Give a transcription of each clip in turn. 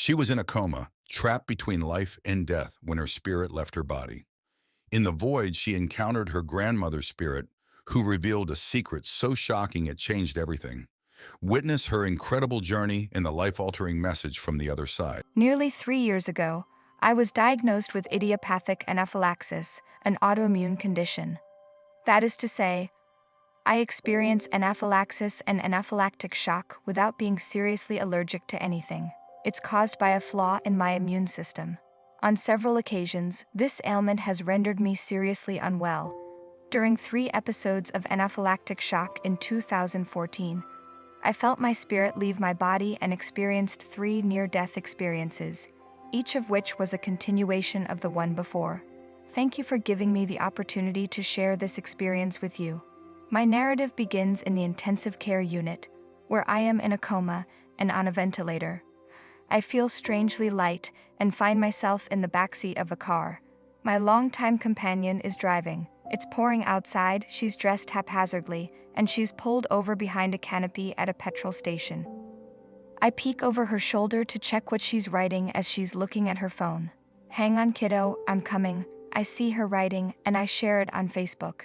She was in a coma, trapped between life and death when her spirit left her body. In the void, she encountered her grandmother's spirit, who revealed a secret so shocking it changed everything. Witness her incredible journey and the life-altering message from the other side. Nearly 3 years ago, I was diagnosed with idiopathic anaphylaxis, an autoimmune condition. That is to say, I experience anaphylaxis and anaphylactic shock without being seriously allergic to anything. It's caused by a flaw in my immune system. On several occasions, this ailment has rendered me seriously unwell. During 3 episodes of anaphylactic shock in 2014, I felt my spirit leave my body and experienced 3 near-death experiences, each of which was a continuation of the one before. Thank you for giving me the opportunity to share this experience with you. My narrative begins in the intensive care unit, where I am in a coma and on a ventilator. I feel strangely light and find myself in the backseat of a car. My longtime companion is driving. It's pouring outside, she's dressed haphazardly, and she's pulled over behind a canopy at a petrol station. I peek over her shoulder to check what she's writing as she's looking at her phone. "Hang on, kiddo, I'm coming." I see her writing and I share it on Facebook.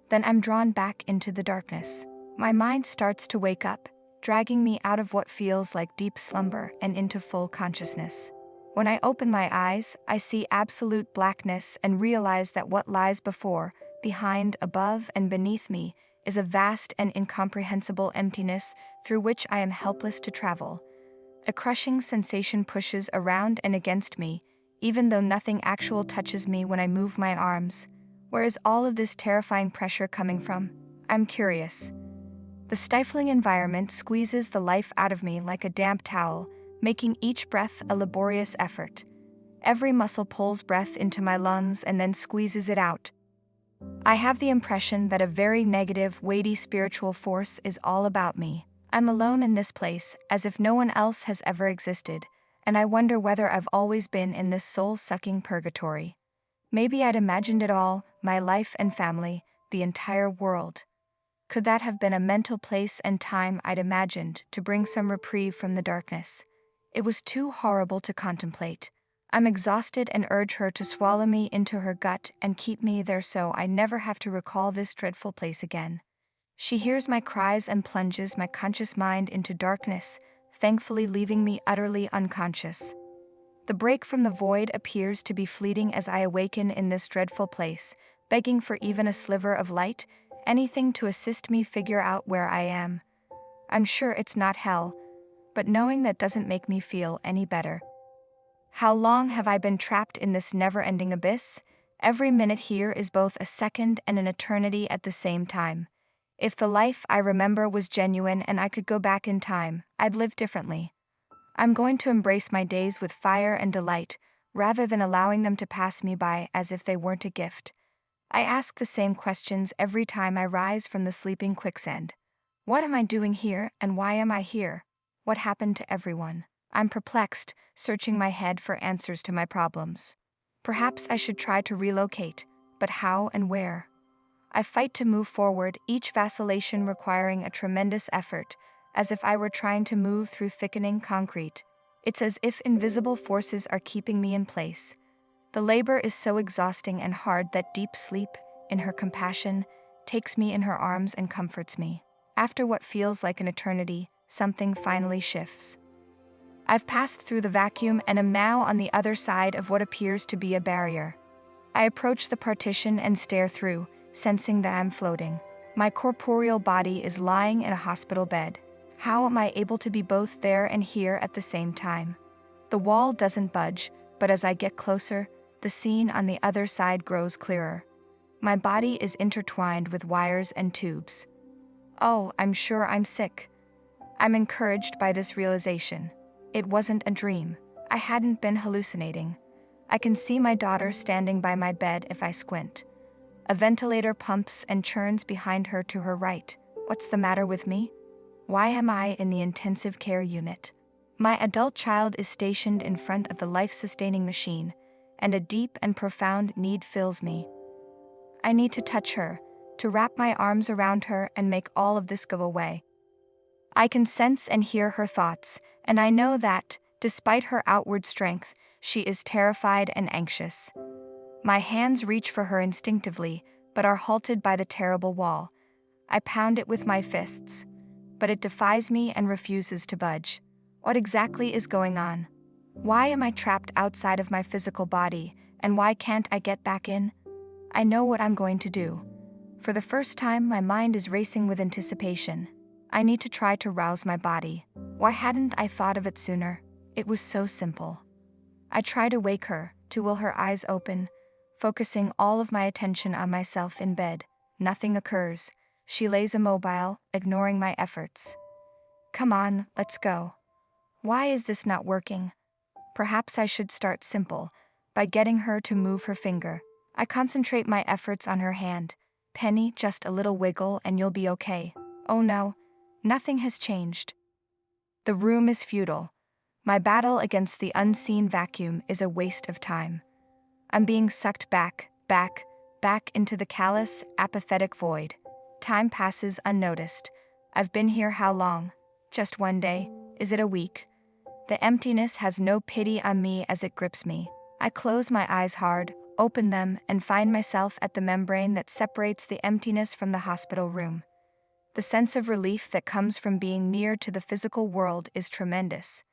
Then I'm drawn back into the darkness. My mind starts to wake up, dragging me out of what feels like deep slumber and into full consciousness. When I open my eyes, I see absolute blackness and realize that what lies before, behind, above, and beneath me is a vast and incomprehensible emptiness through which I am helpless to travel. A crushing sensation pushes around and against me, even though nothing actual touches me when I move my arms. Where is all of this terrifying pressure coming from? I'm curious. The stifling environment squeezes the life out of me like a damp towel, making each breath a laborious effort. Every muscle pulls breath into my lungs and then squeezes it out. I have the impression that a very negative, weighty spiritual force is all about me. I'm alone in this place, as if no one else has ever existed, and I wonder whether I've always been in this soul-sucking purgatory. Maybe I'd imagined it all, my life and family, the entire world. Could that have been a mental place and time I'd imagined to bring some reprieve from the darkness? It was too horrible to contemplate. I'm exhausted and urge her to swallow me into her gut and keep me there so I never have to recall this dreadful place again. She hears my cries and plunges my conscious mind into darkness, thankfully leaving me utterly unconscious. The break from the void appears to be fleeting as I awaken in this dreadful place, begging for even a sliver of light, anything to assist me figure out where I am. I'm sure it's not hell, but knowing that doesn't make me feel any better. How long have I been trapped in this never-ending abyss? Every minute here is both a second and an eternity at the same time. If the life I remember was genuine and I could go back in time, I'd live differently. I'm going to embrace my days with fire and delight, rather than allowing them to pass me by as if they weren't a gift. I ask the same questions every time I rise from the sleeping quicksand. What am I doing here, and why am I here? What happened to everyone? I'm perplexed, searching my head for answers to my problems. Perhaps I should try to relocate, but how and where? I fight to move forward, each vacillation requiring a tremendous effort, as if I were trying to move through thickening concrete. It's as if invisible forces are keeping me in place. The labor is so exhausting and hard that deep sleep, in her compassion, takes me in her arms and comforts me. After what feels like an eternity, something finally shifts. I've passed through the vacuum and am now on the other side of what appears to be a barrier. I approach the partition and stare through, sensing that I'm floating. My corporeal body is lying in a hospital bed. How am I able to be both there and here at the same time? The wall doesn't budge, but as I get closer, the scene on the other side grows clearer. My body is intertwined with wires and tubes. Oh, I'm sure I'm sick. I'm encouraged by this realization. It wasn't a dream. I hadn't been hallucinating. I can see my daughter standing by my bed if I squint. A ventilator pumps and churns behind her to her right. What's the matter with me? Why am I in the intensive care unit? My adult child is stationed in front of the life-sustaining machine, and a deep and profound need fills me. I need to touch her, to wrap my arms around her and make all of this go away. I can sense and hear her thoughts, and I know that, Despite her outward strength, she is terrified and anxious. My hands reach for her instinctively, but are halted by the terrible wall. I pound it with my fists, but it defies me and refuses to budge. What exactly is going on? Why am I trapped outside of my physical body, and why can't I get back in? I know what I'm going to do. For the first time, my mind is racing with anticipation. I need to try to rouse my body. Why hadn't I thought of it sooner? It was so simple. I try to wake her, to will her eyes open, focusing all of my attention on myself in bed. Nothing occurs. She lays immobile, ignoring my efforts. Come on, let's go. Why is this not working? Perhaps I should start simple, by getting her to move her finger. I concentrate my efforts on her hand. Penny, just a little wiggle and you'll be okay. Oh no, nothing has changed. The room is futile. My battle against the unseen vacuum is a waste of time. I'm being sucked back into the callous, apathetic void. Time passes unnoticed. I've been here how long? Just one day? Is it a week? The emptiness has no pity on me as it grips me. I close my eyes hard, open them, and find myself at the membrane that separates the emptiness from the hospital room. The sense of relief that comes from being near to the physical world is tremendous.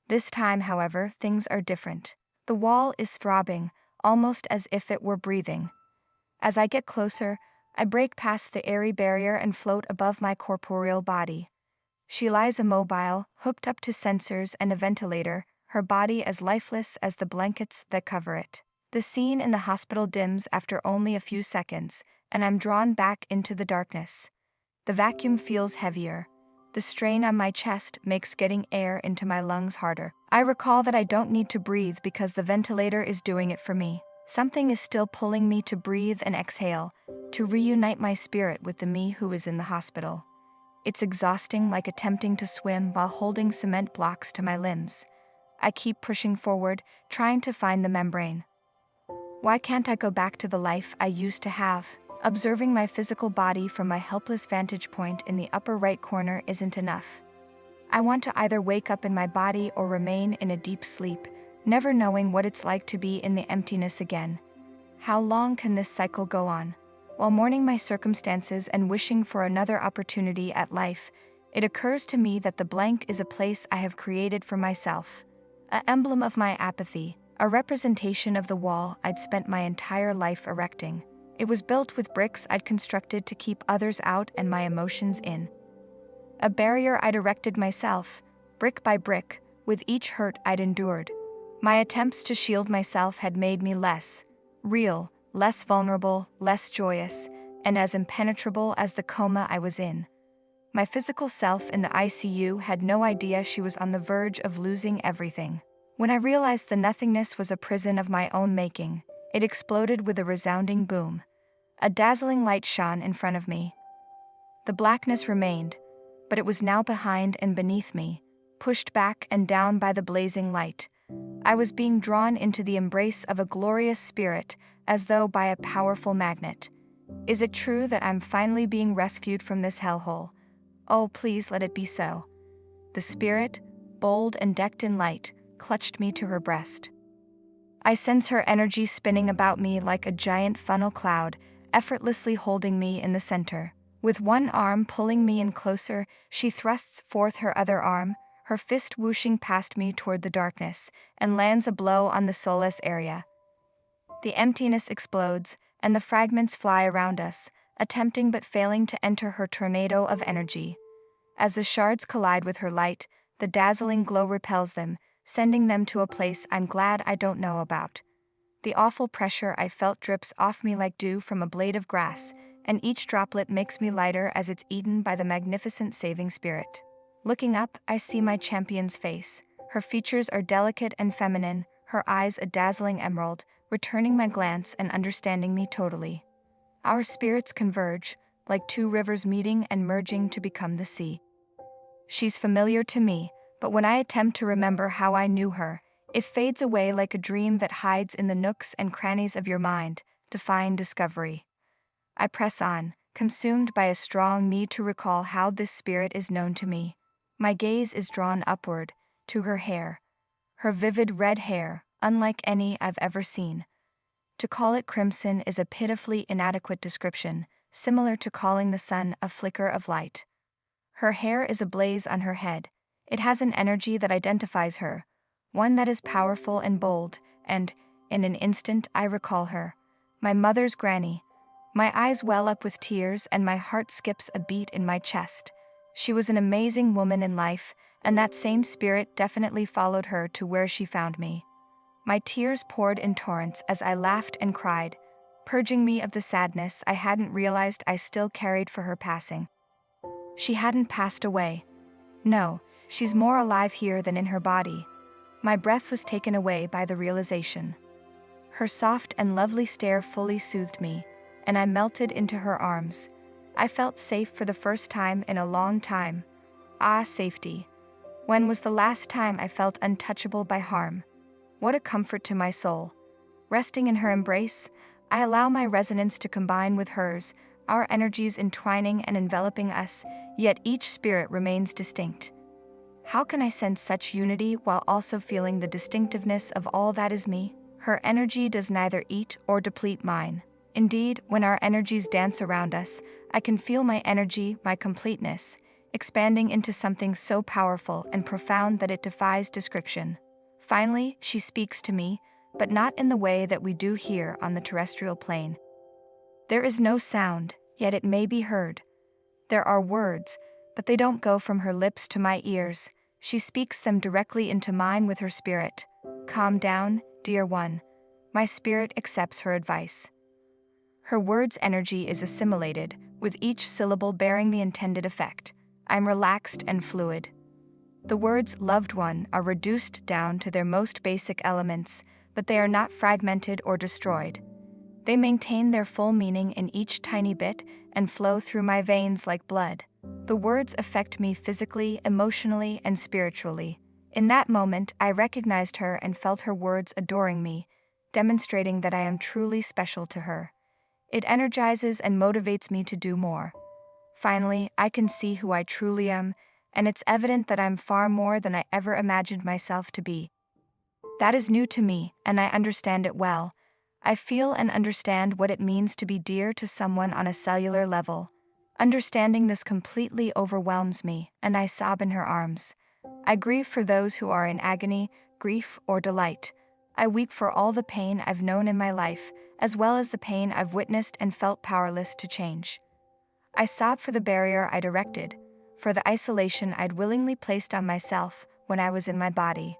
This time, however, things are different. The wall is throbbing, almost as if it were breathing. As I get closer, I break past the airy barrier and float above my corporeal body. She lies immobile, hooked up to sensors and a ventilator, her body as lifeless as the blankets that cover it. The scene in the hospital dims after only a few seconds, and I'm drawn back into the darkness. The vacuum feels heavier. The strain on my chest makes getting air into my lungs harder. I recall that I don't need to breathe because the ventilator is doing it for me. Something is still pulling me to breathe and exhale, to reunite my spirit with the me who is in the hospital. It's exhausting, like attempting to swim while holding cement blocks to my limbs. I keep pushing forward, trying to find the membrane. Why can't I go back to the life I used to have? Observing my physical body from my helpless vantage point in the upper right corner isn't enough. I want to either wake up in my body or remain in a deep sleep, never knowing what it's like to be in the emptiness again. How long can this cycle go on? While mourning my circumstances and wishing for another opportunity at life, it occurs to me that the blank is a place I have created for myself. An emblem of my apathy, a representation of the wall I'd spent my entire life erecting. It was built with bricks I'd constructed to keep others out and my emotions in. A barrier I'd erected myself, brick by brick, with each hurt I'd endured. My attempts to shield myself had made me less real, less vulnerable, less joyous, and as impenetrable as the coma I was in. My physical self in the ICU had no idea she was on the verge of losing everything. When I realized the nothingness was a prison of my own making, it exploded with a resounding boom. A dazzling light shone in front of me. The blackness remained, but it was now behind and beneath me, pushed back and down by the blazing light. I was being drawn into the embrace of a glorious spirit, as though by a powerful magnet. Is it true that I'm finally being rescued from this hellhole? Oh, please let it be so. The spirit, bold and decked in light, clutched me to her breast. I sense her energy spinning about me like a giant funnel cloud, effortlessly holding me in the center. With one arm pulling me in closer, she thrusts forth her other arm, her fist whooshing past me toward the darkness, and lands a blow on the soulless area. The emptiness explodes, and the fragments fly around us, attempting but failing to enter her tornado of energy. As the shards collide with her light, the dazzling glow repels them, sending them to a place I'm glad I don't know about. The awful pressure I felt drips off me like dew from a blade of grass, and each droplet makes me lighter as it's eaten by the magnificent saving spirit. Looking up, I see my champion's face. Her features are delicate and feminine, her eyes a dazzling emerald, returning my glance and understanding me totally. Our spirits converge, like two rivers meeting and merging to become the sea. She's familiar to me, but when I attempt to remember how I knew her, it fades away like a dream that hides in the nooks and crannies of your mind, defying discovery. I press on, consumed by a strong need to recall how this spirit is known to me. My gaze is drawn upward, to her hair. her vivid red hair, unlike any I've ever seen. To call it crimson is a pitifully inadequate description, similar to calling the sun a flicker of light. Her hair is ablaze on her head. It has an energy that identifies her, one that is powerful and bold, and, in an instant, I recall her. My mother's granny. My eyes well up with tears and my heart skips a beat in my chest. She was an amazing woman in life, and that same spirit definitely followed her to where she found me. My tears poured in torrents as I laughed and cried, purging me of the sadness I hadn't realized I still carried for her passing. She hadn't passed away. No, she's more alive here than in her body. My breath was taken away by the realization. Her soft and lovely stare fully soothed me, and I melted into her arms. I felt safe for the first time in a long time. Ah, safety. When was the last time I felt untouchable by harm? What a comfort to my soul. Resting in her embrace, I allow my resonance to combine with hers, our energies entwining and enveloping us, yet each spirit remains distinct. How can I sense such unity while also feeling the distinctiveness of all that is me? Her energy does neither eat or deplete mine. Indeed, when our energies dance around us, I can feel my energy, my completeness, expanding into something so powerful and profound that it defies description. Finally, she speaks to me, but not in the way that we do here on the terrestrial plane. There is no sound, yet it may be heard. There are words, but they don't go from her lips to my ears. She speaks them directly into mine with her spirit. Calm down, dear one. My spirit accepts her advice. Her words' energy is assimilated, with each syllable bearing the intended effect. I'm relaxed and fluid. The words loved one are reduced down to their most basic elements, but they are not fragmented or destroyed. They maintain their full meaning in each tiny bit and flow through my veins like blood. The words affect me physically, emotionally, and spiritually. In that moment, I recognized her and felt her words adoring me, demonstrating that I am truly special to her. It energizes and motivates me to do more. Finally, I can see who I truly am, and it's evident that I'm far more than I ever imagined myself to be. That is new to me, and I understand it well. I feel and understand what it means to be dear to someone on a cellular level. Understanding this completely overwhelms me, and I sob in her arms. I grieve for those who are in agony, grief, or delight. I weep for all the pain I've known in my life, as well as the pain I've witnessed and felt powerless to change. I sob for the barrier I'd erected, for the isolation I'd willingly placed on myself when I was in my body.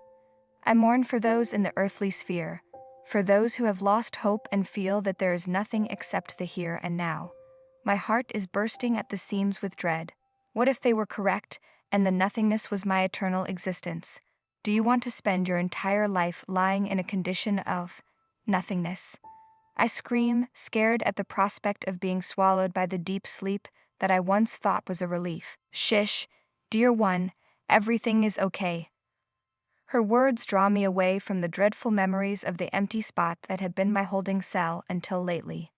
I mourn for those in the earthly sphere, for those who have lost hope and feel that there is nothing except the here and now. My heart is bursting at the seams with dread. What if they were correct, and the nothingness was my eternal existence? Do you want to spend your entire life lying in a condition of nothingness? I scream, scared at the prospect of being swallowed by the deep sleep that I once thought was a relief. Shish, dear one, everything is okay. Her words draw me away from the dreadful memories of the empty spot that had been my holding cell until lately.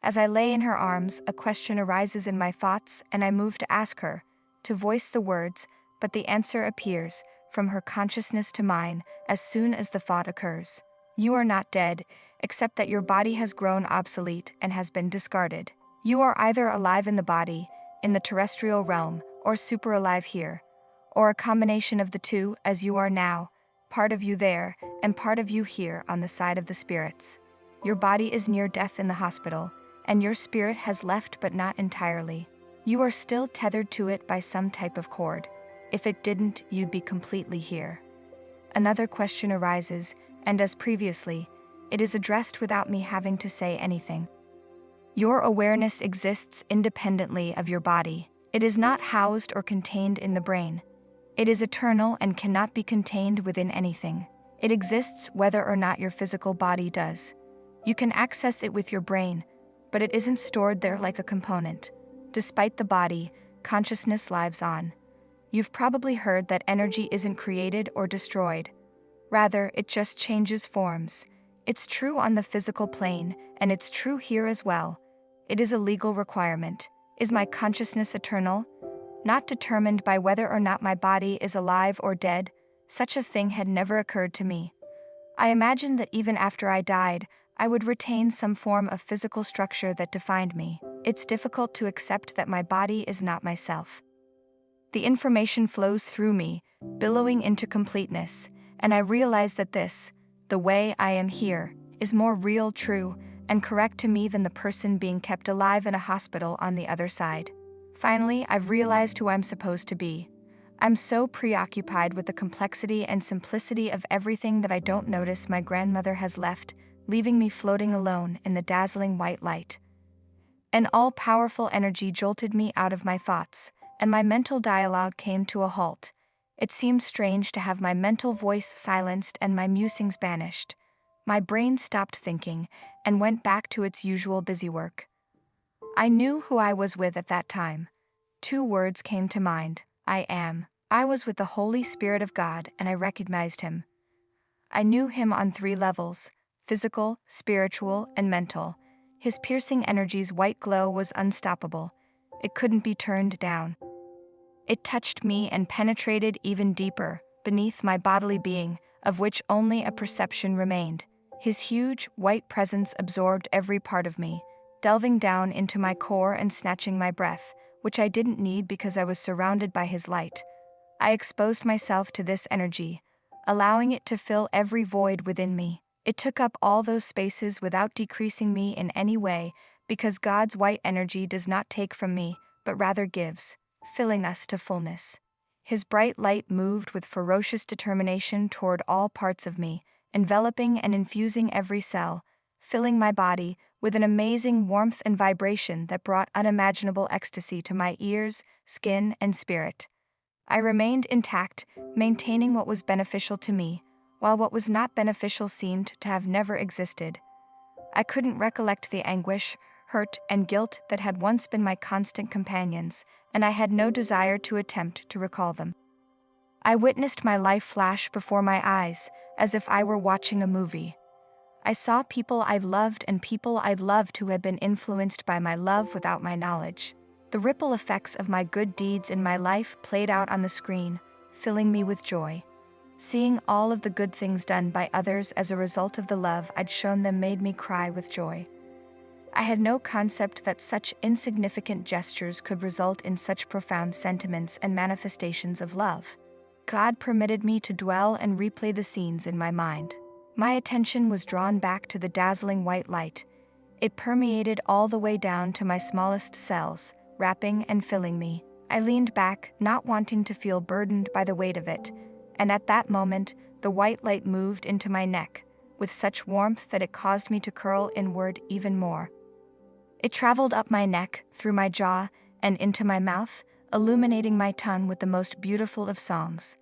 As I lay in her arms, a question arises in my thoughts, and I move to ask her, to voice the words, but the answer appears, from her consciousness to mine, as soon as the thought occurs. You are not dead, except that your body has grown obsolete and has been discarded. You are either alive in the body, in the terrestrial realm, or super alive here, or a combination of the two, as you are now, part of you there, and part of you here on the side of the spirits. Your body is near death in the hospital, and your spirit has left but not entirely. You are still tethered to it by some type of cord. If it didn't, you'd be completely here. Another question arises, and as previously, it is addressed without me having to say anything. Your awareness exists independently of your body. It is not housed or contained in the brain. It is eternal and cannot be contained within anything. It exists whether or not your physical body does. You can access it with your brain, but it isn't stored there like a component. Despite the body, consciousness lives on. You've probably heard that energy isn't created or destroyed. Rather, it just changes forms. It's true on the physical plane, and it's true here as well. It is a legal requirement. Is my consciousness eternal? Not determined by whether or not my body is alive or dead, Such a thing had never occurred to me. I imagined that even after I died, I would retain some form of physical structure that defined me. It's difficult to accept that my body is not myself. The information flows through me, billowing into completeness, and I realize that this, the way I am here, is more real, true, and correct to me than the person being kept alive in a hospital on the other side. Finally, I've realized who I'm supposed to be. I'm so preoccupied with the complexity and simplicity of everything that I don't notice my grandmother has left, leaving me floating alone in the dazzling white light. An all-powerful energy jolted me out of my thoughts, and my mental dialogue came to a halt. It seemed strange to have my mental voice silenced and my musings banished. My brain stopped thinking and went back to its usual busy work. I knew who I was with at that time. 2 words came to mind: I am. I was with the Holy Spirit of God, and I recognized him. I knew him on 3 levels: physical, spiritual, and mental. His piercing energy's white glow was unstoppable. It couldn't be turned down. It touched me and penetrated even deeper, beneath my bodily being, of which only a perception remained. His huge, white presence absorbed every part of me, delving down into my core and snatching my breath, which I didn't need because I was surrounded by his light. I exposed myself to this energy, allowing it to fill every void within me. It took up all those spaces without decreasing me in any way, because God's white energy does not take from me, but rather gives, filling us to fullness. His bright light moved with ferocious determination toward all parts of me, enveloping and infusing every cell, filling my body with an amazing warmth and vibration that brought unimaginable ecstasy to my ears, skin, and spirit. I remained intact, maintaining what was beneficial to me, while what was not beneficial seemed to have never existed. I couldn't recollect the anguish, hurt, and guilt that had once been my constant companions, and I had no desire to attempt to recall them. I witnessed my life flash before my eyes, as if I were watching a movie. I saw people I loved and people I loved who had been influenced by my love without my knowledge. The ripple effects of my good deeds in my life played out on the screen, filling me with joy. Seeing all of the good things done by others as a result of the love I'd shown them made me cry with joy. I had no concept that such insignificant gestures could result in such profound sentiments and manifestations of love. God permitted me to dwell and replay the scenes in my mind. My attention was drawn back to the dazzling white light. It permeated all the way down to my smallest cells, wrapping and filling me. I leaned back, not wanting to feel burdened by the weight of it, and at that moment, the white light moved into my neck, with such warmth that it caused me to curl inward even more. It traveled up my neck, through my jaw, and into my mouth, illuminating my tongue with the most beautiful of songs.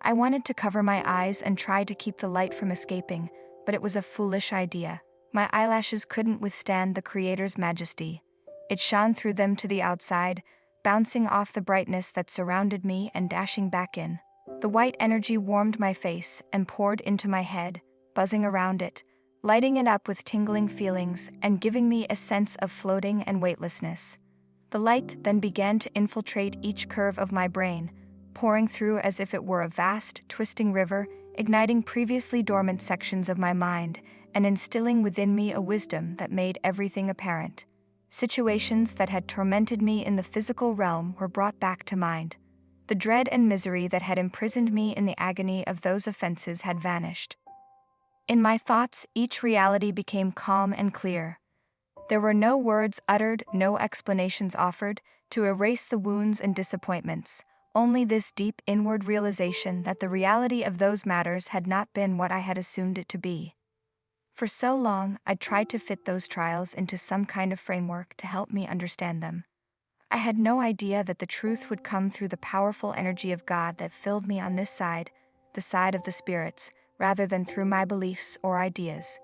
I wanted to cover my eyes and try to keep the light from escaping, but it was a foolish idea. My eyelashes couldn't withstand the Creator's majesty. It shone through them to the outside, bouncing off the brightness that surrounded me and dashing back in. The white energy warmed my face and poured into my head, buzzing around it, lighting it up with tingling feelings and giving me a sense of floating and weightlessness. The light then began to infiltrate each curve of my brain, pouring through as if it were a vast, twisting river, igniting previously dormant sections of my mind and instilling within me a wisdom that made everything apparent. Situations that had tormented me in the physical realm were brought back to mind. The dread and misery that had imprisoned me in the agony of those offenses had vanished. In my thoughts, each reality became calm and clear. There were no words uttered, no explanations offered, to erase the wounds and disappointments, only this deep inward realization that the reality of those matters had not been what I had assumed it to be. For so long, I'd tried to fit those trials into some kind of framework to help me understand them. I had no idea that the truth would come through the powerful energy of God that filled me on this side, the side of the spirits, rather than through my beliefs or ideas.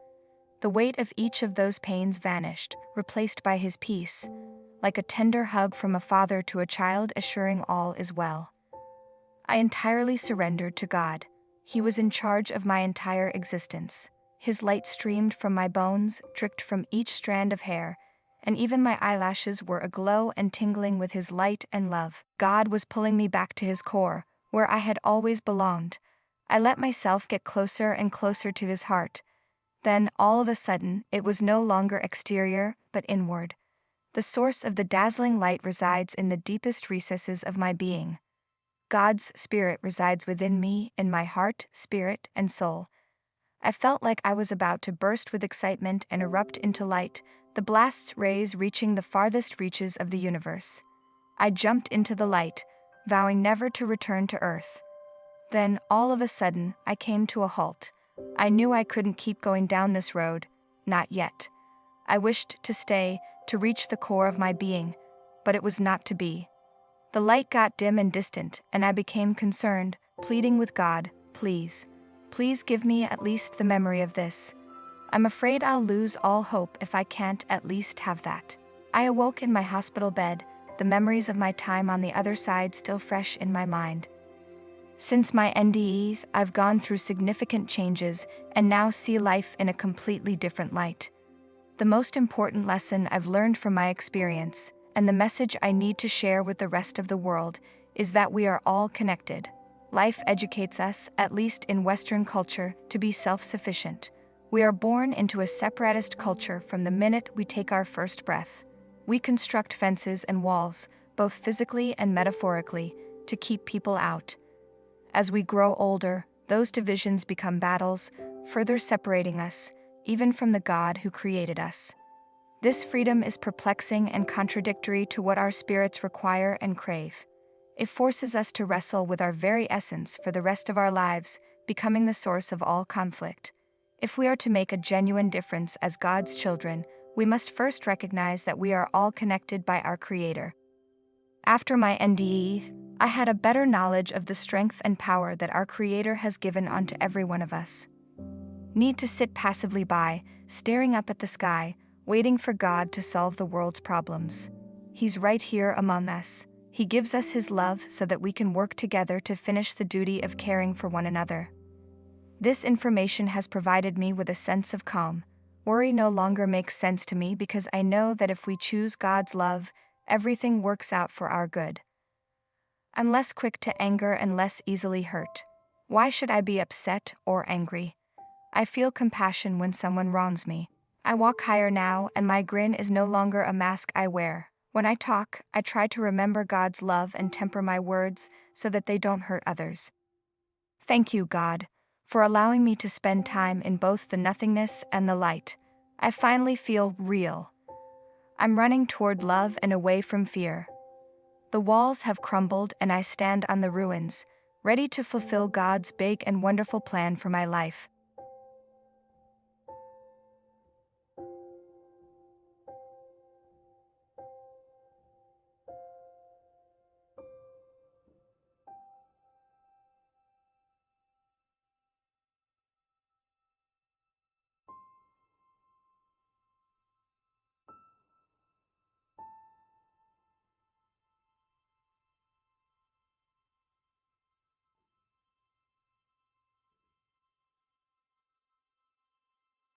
The weight of each of those pains vanished, replaced by his peace, like a tender hug from a father to a child assuring all is well. I entirely surrendered to God. He was in charge of my entire existence. His light streamed from my bones, dripped from each strand of hair, and even my eyelashes were aglow and tingling with his light and love. God was pulling me back to his core, where I had always belonged, I let myself get closer and closer to his heart. Then, all of a sudden, it was no longer exterior, but inward. The source of the dazzling light resides in the deepest recesses of my being. God's Spirit resides within me, in my heart, spirit, and soul. I felt like I was about to burst with excitement and erupt into light, the blast's rays reaching the farthest reaches of the universe. I jumped into the light, vowing never to return to Earth. Then, all of a sudden, I came to a halt. I knew I couldn't keep going down this road, not yet. I wished to stay, to reach the core of my being, but it was not to be. The light got dim and distant, and I became concerned, pleading with God, please. Please give me at least the memory of this. I'm afraid I'll lose all hope if I can't at least have that. I awoke in my hospital bed, the memories of my time on the other side still fresh in my mind. Since my NDEs, I've gone through significant changes and now see life in a completely different light. The most important lesson I've learned from my experience, and the message I need to share with the rest of the world, is that we are all connected. Life educates us, at least in Western culture, to be self-sufficient. We are born into a separatist culture from the minute we take our first breath. We construct fences and walls, both physically and metaphorically, to keep people out. As we grow older, those divisions become battles, further separating us, even from the God who created us. This freedom is perplexing and contradictory to what our spirits require and crave. It forces us to wrestle with our very essence for the rest of our lives, becoming the source of all conflict. If we are to make a genuine difference as God's children, we must first recognize that we are all connected by our Creator. After my NDE, I had a better knowledge of the strength and power that our Creator has given unto every one of us. Need to sit passively by, staring up at the sky, waiting for God to solve the world's problems. He's right here among us. He gives us His love so that we can work together to finish the duty of caring for one another. This information has provided me with a sense of calm. Worry no longer makes sense to me because I know that if we choose God's love, everything works out for our good. I'm less quick to anger and less easily hurt. Why should I be upset or angry? I feel compassion when someone wrongs me. I walk higher now, and my grin is no longer a mask I wear. When I talk, I try to remember God's love and temper my words so that they don't hurt others. Thank you, God, for allowing me to spend time in both the nothingness and the light. I finally feel real. I'm running toward love and away from fear. The walls have crumbled and I stand on the ruins, ready to fulfill God's big and wonderful plan for my life.